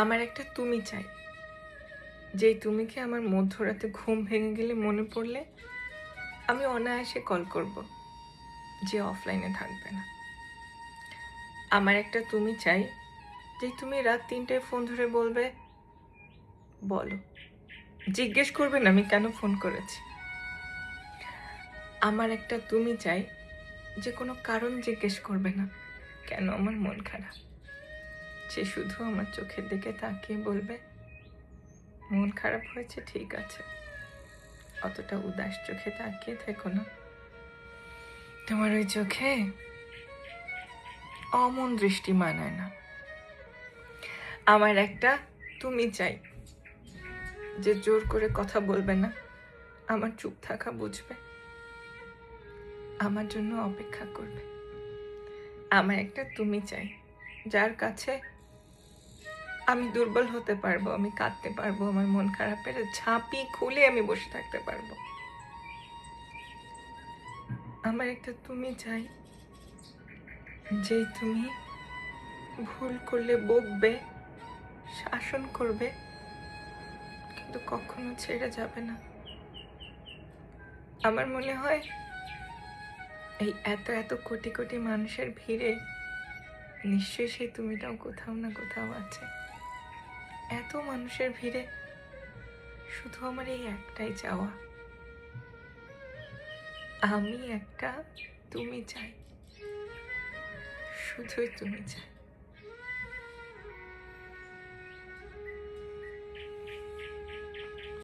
আমার একটা তুমি চাই, যেই তুমিকে আমার মধ্যরাতে ঘুম ভেঙে গেলে মনে পড়লে আমি অনায়াসে কল করব, যে অফলাইনে থাকবে না। আমার একটা তুমি চাই, যে তুমি রাত 3টায় ফোন ধরে বলবে, বলো, জিজ্ঞেস করবে না আমি কেন ফোন করেছি। আমার একটা তুমি চাই, যে কোনো কারণ জিজ্ঞেস করবে না কেন আমার মন খারাপ। সে শুধু আমার চোখের দিকে তাকিয়ে বলবে, মন খারাপ হয়েছে, ঠিক আছে, অতটা উদাস চোখে তাকিয়ে থেকো না, তোমার ওই চোখে অমন দৃষ্টি মানায় না। আমার একটা তুমি চাই, যে জোর করে কথা বলবে না, আমার চুপ থাকা বুঝবে, আমার জন্য অপেক্ষা করবে। আমার একটা তুমি চাই, যার কাছে আমি দুর্বল হতে পারবো, আমি কাঁদতে পারবো, আমার মন খারাপের ঝাঁপি খুলে আমি বসে থাকতে পারবো। আমার একটা তুমি চাই, যে তুমি ভুল করলে বকবে, শাসন করবে, কিন্তু কখনো ছেড়ে যাবে না। আমার মনে হয় এই এত এত কোটি কোটি মানুষের ভিড়ে নিশ্চয়ই সেই তুমিটাও কোথাও না কোথাও আছে। এত মানুষের ভিড়ে শুধু আমার এই একটাই চাওয়া, আমি একটা তুমি চাই, শুধুই তুমি চাই।